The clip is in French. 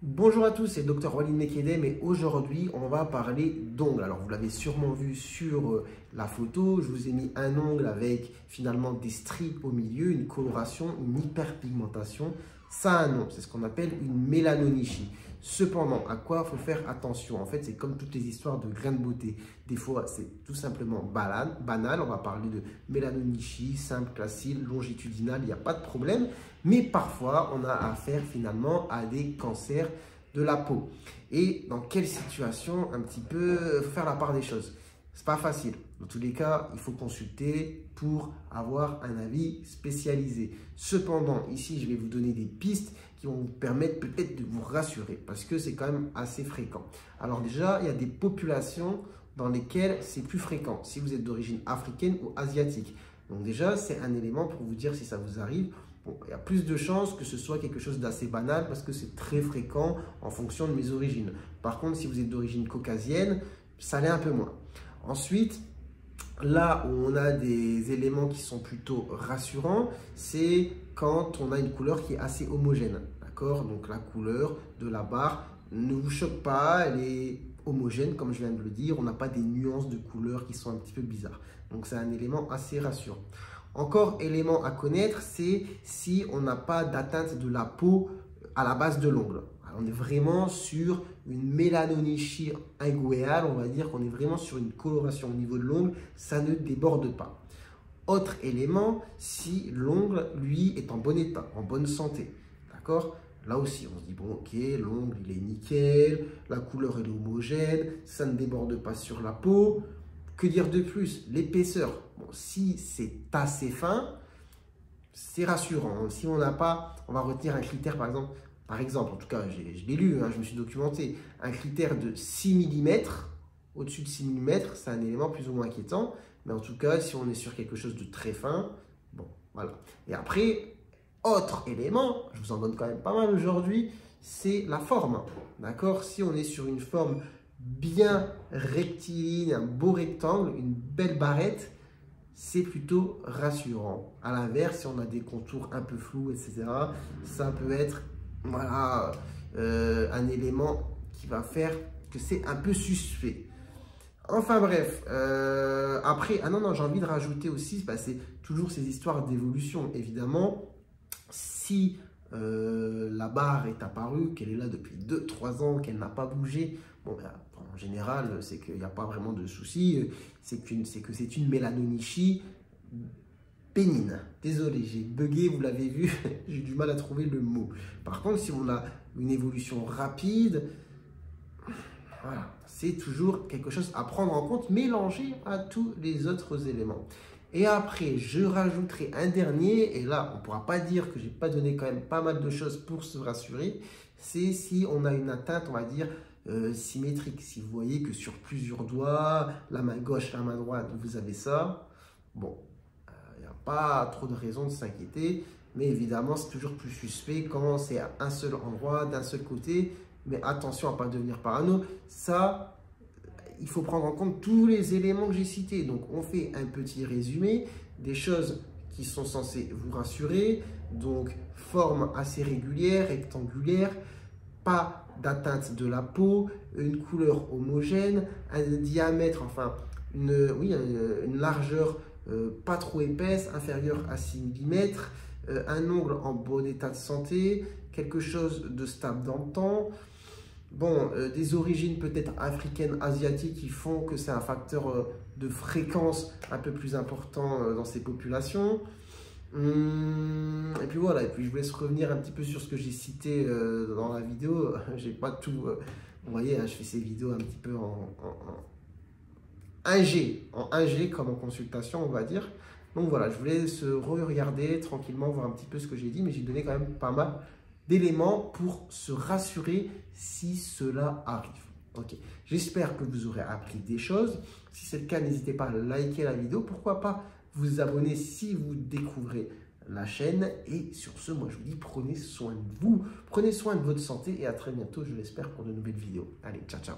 Bonjour à tous, c'est Dr Walid Mekedem et aujourd'hui on va parler d'ongles. Alors vous l'avez sûrement vu sur la photo, je vous ai mis un ongle avec finalement des stries au milieu, une coloration, une hyperpigmentation. Ça a un nom, c'est ce qu'on appelle une mélanonychie. Cependant, à quoi il faut faire attention? En fait, c'est comme toutes les histoires de grains de beauté. Des fois, c'est tout simplement banal. On va parler de mélanonychie, simple, classique, longitudinale, il n'y a pas de problème. Mais parfois, on a affaire finalement à des cancers de la peau. Et dans quelle situation un petit peu faire la part des choses? C'est pas facile. Dans tous les cas, il faut consulter pour avoir un avis spécialisé. Cependant, ici, je vais vous donner des pistes qui vont vous permettre peut-être de vous rassurer parce que c'est quand même assez fréquent. Alors déjà, il y a des populations dans lesquelles c'est plus fréquent si vous êtes d'origine africaine ou asiatique. Donc déjà, c'est un élément pour vous dire si ça vous arrive. Bon, il y a plus de chances que ce soit quelque chose d'assez banal parce que c'est très fréquent en fonction de mes origines. Par contre, si vous êtes d'origine caucasienne, ça l'est un peu moins. Ensuite, là où on a des éléments qui sont plutôt rassurants, c'est quand on a une couleur qui est assez homogène. D'accord? Donc la couleur de la barre ne vous choque pas, elle est homogène comme je viens de le dire. On n'a pas des nuances de couleurs qui sont un petit peu bizarres. Donc c'est un élément assez rassurant. Encore élément à connaître, c'est si on n'a pas d'atteinte de la peau à la base de l'ongle. On est vraiment sur une mélanonychie inguéale, on va dire qu'on est vraiment sur une coloration au niveau de l'ongle, ça ne déborde pas. Autre élément, si l'ongle, lui, est en bon état, en bonne santé, d'accord? Là aussi, on se dit, bon, ok, l'ongle, il est nickel, la couleur est homogène, ça ne déborde pas sur la peau. Que dire de plus? L'épaisseur, bon, si c'est assez fin, c'est rassurant. Si on n'a pas, on va retenir un critère, par exemple, en tout cas, je l'ai lu, hein, je me suis documenté, un critère de 6 mm, au-dessus de 6 mm, c'est un élément plus ou moins inquiétant. Mais en tout cas, si on est sur quelque chose de très fin, bon, voilà. Et après, autre élément, je vous en donne quand même pas mal aujourd'hui, c'est la forme. D'accord? Si on est sur une forme bien rectiligne, un beau rectangle, une belle barrette, c'est plutôt rassurant. À l'inverse, si on a des contours un peu flous, etc., ça peut être voilà, un élément qui va faire que c'est un peu suspect. Enfin bref, après, non, j'ai envie de rajouter aussi, c'est toujours ces histoires d'évolution. Évidemment, si la barre est apparue, qu'elle est là depuis 2-3 ans, qu'elle n'a pas bougé, bon, en général, c'est qu'il n'y a pas vraiment de souci, c'est que c'est une mélanonychie bénigne. Désolé, j'ai bugué, vous l'avez vu, j'ai du mal à trouver le mot. Par contre, si on a une évolution rapide, voilà, c'est toujours quelque chose à prendre en compte, mélangé à tous les autres éléments. Et après, je rajouterai un dernier, et là, on ne pourra pas dire que je n'ai pas donné quand même pas mal de choses pour se rassurer, c'est si on a une atteinte, on va dire, symétrique. Si vous voyez que sur plusieurs doigts, la main gauche, la main droite, vous avez ça, bon, il n'y a pas trop de raison de s'inquiéter, mais évidemment, c'est toujours plus suspect quand c'est à un seul endroit, d'un seul côté, mais attention à ne pas devenir parano, ça, il faut prendre en compte tous les éléments que j'ai cités. Donc, on fait un petit résumé des choses qui sont censées vous rassurer. Donc, forme assez régulière, rectangulaire, pas d'atteinte de la peau, une couleur homogène, un diamètre, enfin, une largeur pas trop épaisse, inférieure à 6 mm, un ongle en bon état de santé, quelque chose de stable dans le temps. Bon, des origines peut-être africaines, asiatiques qui font que c'est un facteur de fréquence un peu plus important dans ces populations. Et puis voilà, et puis je vous laisse revenir un petit peu sur ce que j'ai cité dans la vidéo. J'ai pas tout, vous voyez, hein, je fais ces vidéos un petit peu en 1G comme en consultation, on va dire. Donc voilà, je vous laisse regarder tranquillement, voir un petit peu ce que j'ai dit, mais j'ai donné quand même pas mal d'éléments pour se rassurer si cela arrive. Ok, j'espère que vous aurez appris des choses. Si c'est le cas, n'hésitez pas à liker la vidéo. Pourquoi pas vous abonner si vous découvrez la chaîne. Et sur ce, moi je vous dis, prenez soin de vous, prenez soin de votre santé et à très bientôt, je l'espère, pour de nouvelles vidéos. Allez, ciao, ciao.